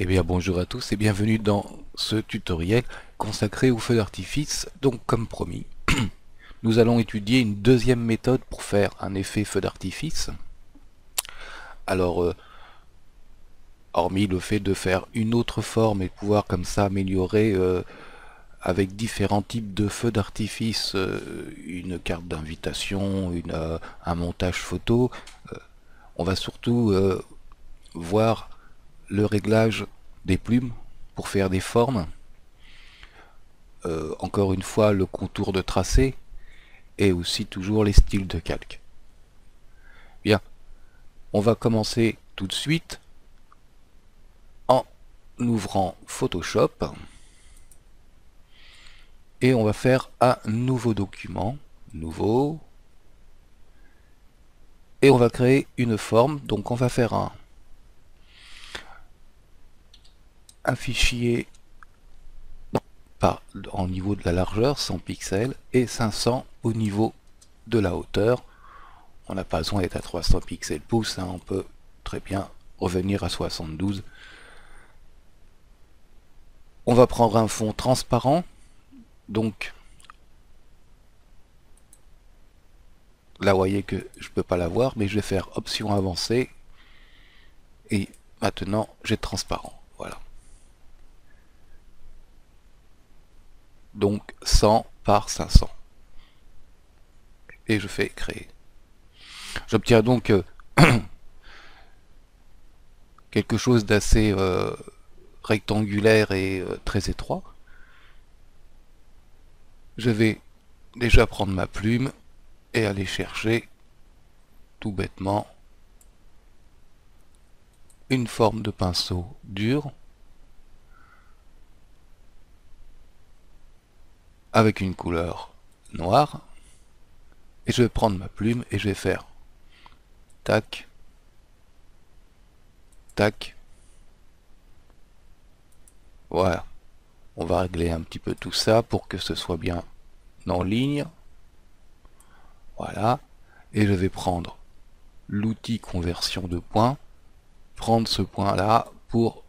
Eh bien bonjour à tous et bienvenue dans ce tutoriel consacré aux feux d'artifice. Donc comme promis, nous allons étudier une deuxième méthode pour faire un effet feu d'artifice. Alors hormis le fait de faire une autre forme et de pouvoir comme ça améliorer avec différents types de feux d'artifice une carte d'invitation, un montage photo, on va surtout voir le réglage des plumes pour faire des formes. Encore une fois, le contour de tracé et aussi toujours les styles de calque. Bien, on va commencer tout de suite en ouvrant Photoshop et on va faire un nouveau document, nouveau, et on va créer une forme. Donc on va faire un fichier en niveau de la largeur, 100 pixels, et 500 au niveau de la hauteur. On n'a pas besoin d'être à 300 pixels pouces, hein, on peut très bien revenir à 72. On va prendre un fond transparent, donc là vous voyez que je peux pas l'avoir, mais je vais faire option avancée et maintenant j'ai transparent. Voilà. Donc 100 par 500. Et je fais créer. J'obtiens donc quelque chose d'assez rectangulaire et très étroit. Je vais déjà prendre ma plume et aller chercher tout bêtement une forme de pinceau dur avec une couleur noire et je vais prendre ma plume et je vais faire tac, tac. Voilà. On va régler un petit peu tout ça pour que ce soit bien en ligne. Voilà. Et je vais prendre l'outil conversion de points, prendre ce point là pour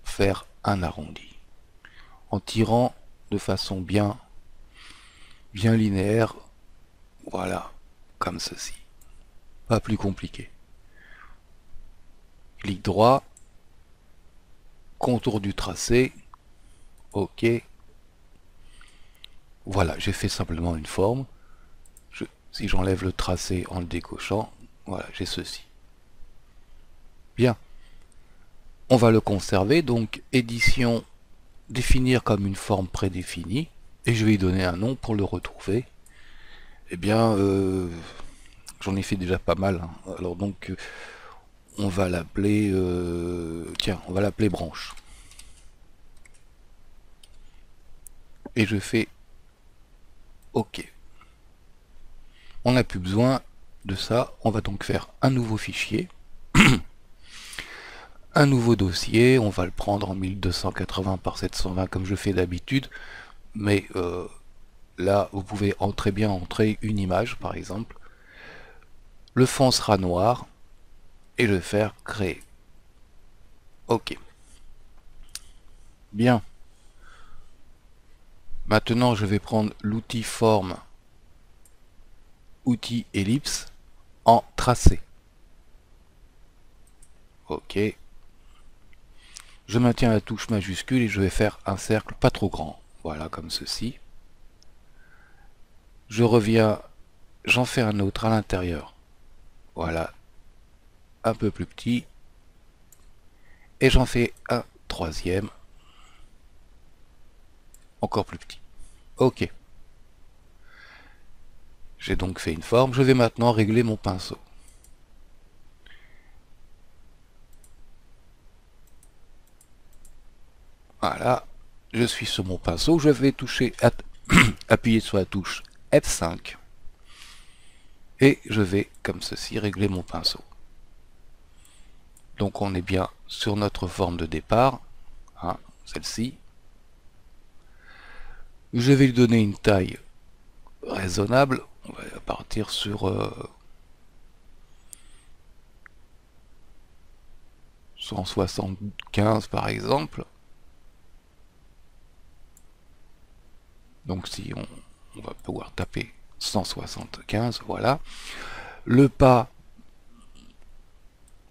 faire un arrondi. En tirant de façon bien linéaire. Voilà. Comme ceci. Pas plus compliqué. Clic droit. Contour du tracé. OK. Voilà, j'ai fait simplement une forme. Si j'enlève le tracé en le décochant, voilà, j'ai ceci. Bien. On va le conserver, donc édition, définir comme une forme prédéfinie, et je vais lui donner un nom pour le retrouver. Eh bien, j'en ai fait déjà pas mal, hein. Alors donc, on va l'appeler, tiens, on va l'appeler branche. Et je fais OK. On n'a plus besoin de ça, on va donc faire un nouveau fichier. Un nouveau dossier, on va le prendre en 1280 par 720 comme je fais d'habitude, mais là vous pouvez très bien entrer une image par exemple. Le fond sera noir et je vais faire créer. OK. Bien. Maintenant je vais prendre l'outil forme, outil ellipse en tracé. OK. Je maintiens la touche majuscule et je vais faire un cercle pas trop grand. Voilà, comme ceci. Je reviens, j'en fais un autre à l'intérieur. Voilà, un peu plus petit. Et j'en fais un troisième. Encore plus petit. OK. J'ai donc fait une forme. Je vais maintenant régler mon pinceau. Voilà. Je suis sur mon pinceau. Je vais toucher, appuyer sur la touche F5. Et je vais, comme ceci, régler mon pinceau. Donc on est bien sur notre forme de départ. Hein, celle-ci. Je vais lui donner une taille raisonnable. On va partir sur 175 par exemple. Donc si on va pouvoir taper 175, voilà. Le pas,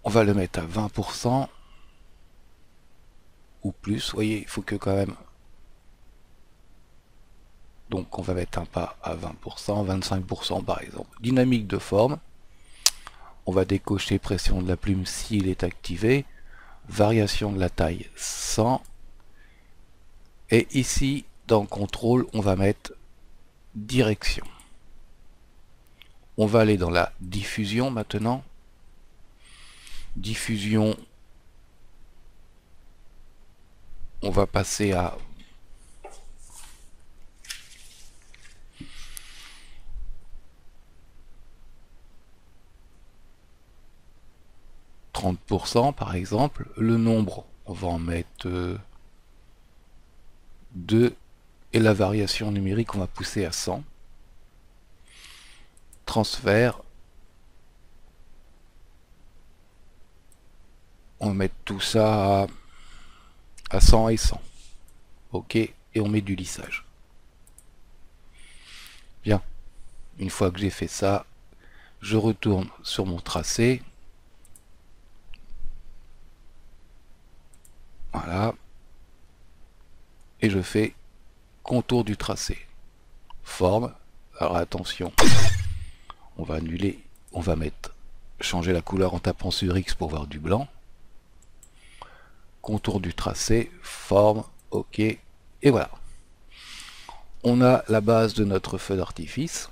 on va le mettre à 20% ou plus. Vous voyez, il faut que quand même... Donc on va mettre un pas à 20%, 25% par exemple. Dynamique de forme. On va décocher pression de la plume s'il est activé. Variation de la taille 100. Et ici, dans contrôle, on va mettre direction. On va aller dans la diffusion maintenant. Diffusion, on va passer à 30% par exemple. Le nombre, on va en mettre 2 et la variation numérique, on va pousser à 100. Transfert, on va mettre tout ça à 100 et 100. Ok, et on met du lissage. Bien, une fois que j'ai fait ça, je retourne sur mon tracé. Voilà. Et je fais contour du tracé. Forme. Alors attention, on va annuler, on va changer la couleur en tapant sur X pour voir du blanc. Contour du tracé, forme, ok, et voilà. On a la base de notre feu d'artifice.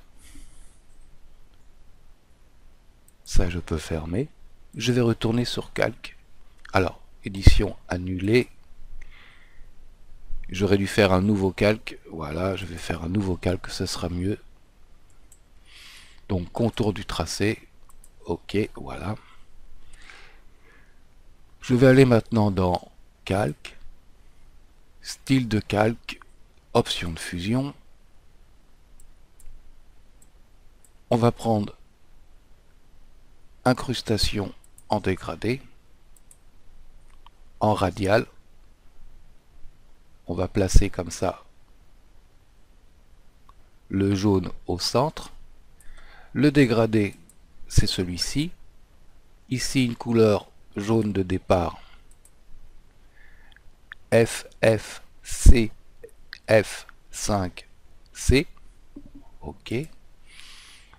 Ça, je peux fermer. Je vais retourner sur calque. Alors, édition annulée. J'aurais dû faire un nouveau calque. Voilà, je vais faire un nouveau calque, ce sera mieux. Donc, contour du tracé. Ok, voilà. Je vais aller maintenant dans calque, style de calque, option de fusion. On va prendre incrustation en dégradé, en radial. On va placer comme ça le jaune au centre. Le dégradé, c'est celui-ci. Ici, une couleur jaune de départ. FFC F5C. Ok.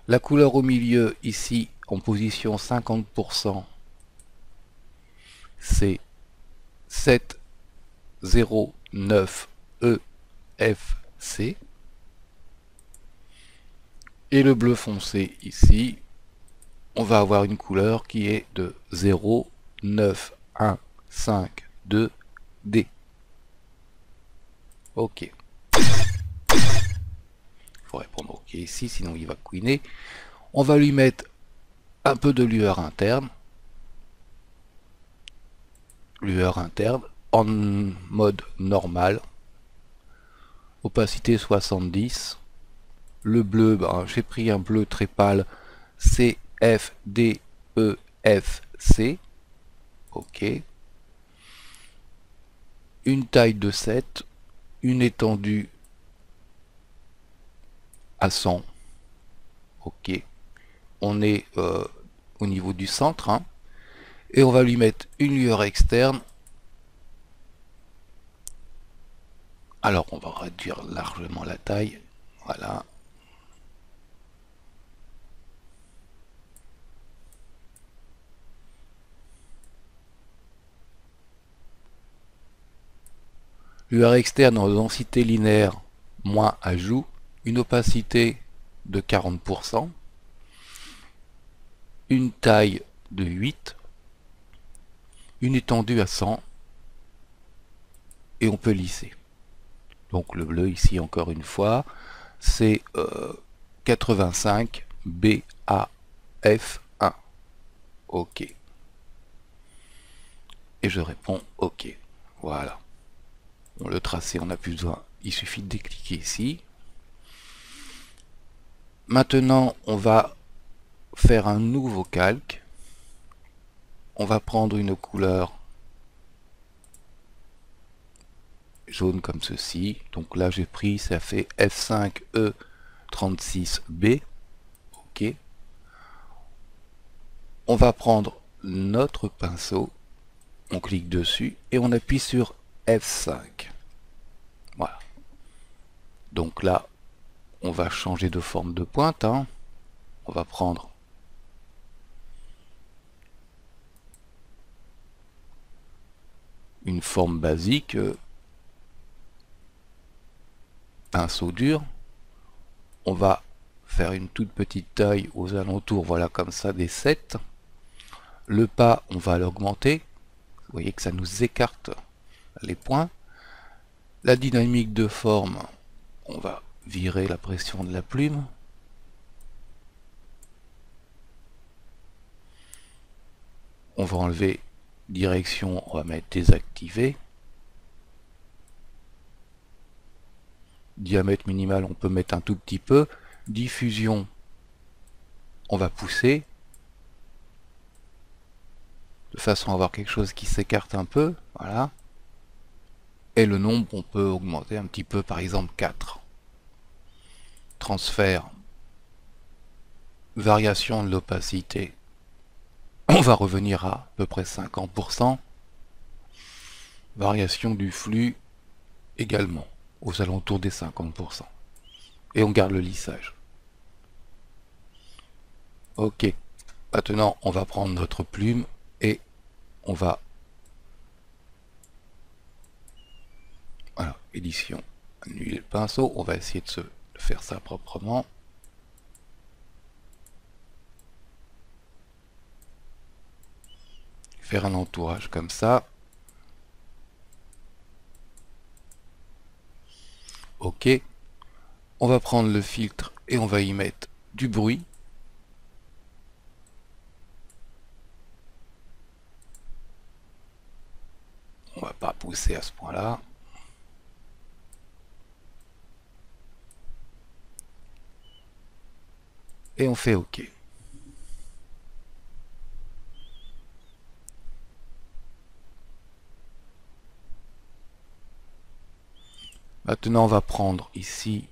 La couleur au milieu, ici, en position 50%, c'est 709EFC. Et le bleu foncé ici, on va avoir une couleur qui est de 09152D. Ok. Il faut répondre ok ici, sinon il va couiner. On va lui mettre un peu de lueur interne. Lueur interne en mode normal. Opacité 70. Le bleu, ben, j'ai pris un bleu très pâle, CFDEFC. Ok. Une taille de 7, une étendue à 100. Ok. On est au niveau du centre. Hein, et on va lui mettre une lueur externe. Alors on va réduire largement la taille. Voilà. Lueur externe en densité linéaire moins ajout, une opacité de 40%, une taille de 8, une étendue à 100, et on peut lisser. Donc le bleu ici encore une fois, c'est 85 BAF1. OK. Et je réponds OK. Voilà. Bon, le tracé, on n'a plus besoin. Il suffit de décliquer ici. Maintenant, on va faire un nouveau calque. On va prendre une couleur jaune comme ceci. Donc là j'ai pris, ça fait F5E36B. Ok. On va prendre notre pinceau, on clique dessus et on appuie sur F5. Voilà. Donc là, on va changer de forme de pointe. On va prendre une forme basique, pinceau dur. On va faire une toute petite taille aux alentours, voilà comme ça, des 7. Le pas, on va l'augmenter. Vous voyez que ça nous écarte les points. La dynamique de forme, on va virer la pression de la plume. On va enlever direction, on va mettre désactivé. Diamètre minimal, on peut mettre un tout petit peu. Diffusion, on va pousser de façon à avoir quelque chose qui s'écarte un peu. Voilà. Et le nombre, on peut augmenter un petit peu, par exemple 4. Transfert, variation de l'opacité, on va revenir à peu près 50%. Variation du flux également, aux alentours des 50%. Et on garde le lissage. Ok, maintenant on va prendre notre plume et on va... Voilà, édition, annuler le pinceau, on va essayer de faire ça proprement. Faire un entourage comme ça. Ok, on va prendre le filtre et on va y mettre du bruit. On va pas pousser à ce point-là. Et on fait OK. Maintenant, on va prendre ici,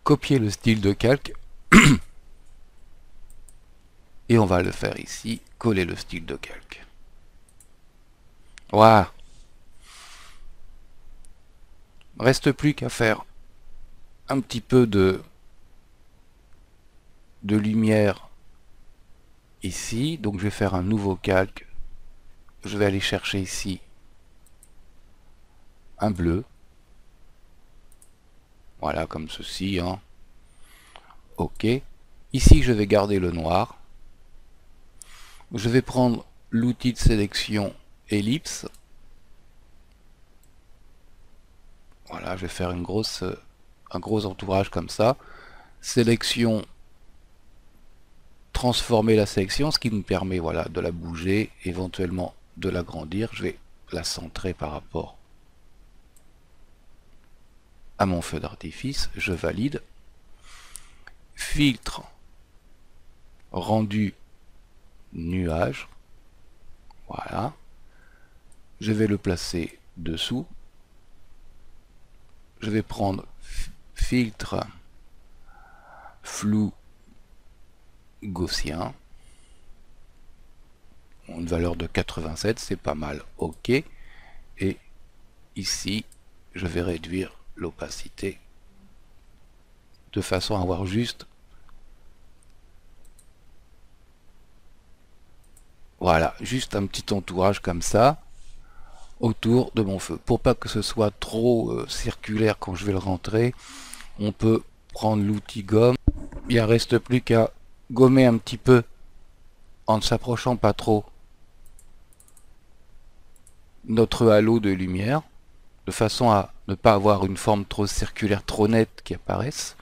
copier le style de calque, et on va le faire ici, coller le style de calque. Voilà. Reste plus qu'à faire un petit peu de lumière ici. Donc je vais faire un nouveau calque. Je vais aller chercher ici un bleu. Voilà, comme ceci. Ok. Ici, je vais garder le noir. Je vais prendre l'outil de sélection ellipse. Voilà, je vais faire un gros entourage comme ça. Sélection, transformer la sélection, ce qui nous permet voilà, de la bouger, éventuellement de l'agrandir. Je vais la centrer par rapport à mon feu d'artifice. Je valide. Filtre, rendu nuage. Voilà. Je vais le placer dessous. Je vais prendre filtre flou gaussien. Une valeur de 87, c'est pas mal. OK. Et ici, je vais réduire l'opacité de façon à avoir juste... Voilà, juste un petit entourage comme ça autour de mon feu. Pour pas que ce soit trop circulaire quand je vais le rentrer, on peut prendre l'outil gomme. Il ne reste plus qu'à gommer un petit peu en ne s'approchant pas trop notre halo de lumière, de façon à ne pas avoir une forme trop circulaire, trop nette qui apparaisse.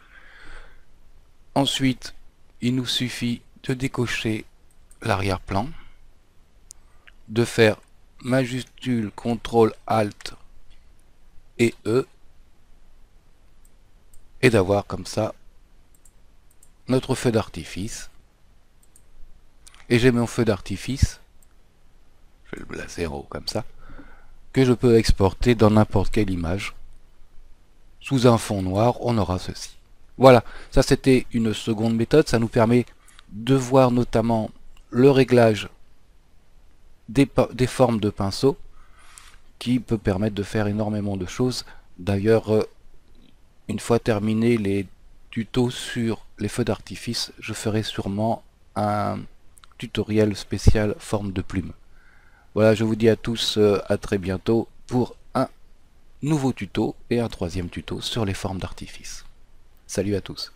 Ensuite, il nous suffit de décocher l'arrière-plan, de faire majuscule CTRL ALT et E, et d'avoir comme ça notre feu d'artifice. Et j'ai mon feu d'artifice, je vais le placer en haut comme ça, que je peux exporter dans n'importe quelle image. Sous un fond noir, on aura ceci. Voilà, ça c'était une seconde méthode, ça nous permet de voir notamment le réglage des formes de pinceau qui peut permettre de faire énormément de choses. D'ailleurs, une fois terminé les tutos sur les feux d'artifice, je ferai sûrement un tutoriel spécial forme de plume. Voilà, je vous dis à tous à très bientôt pour un nouveau tuto et un troisième tuto sur les formes d'artifice. Salut à tous.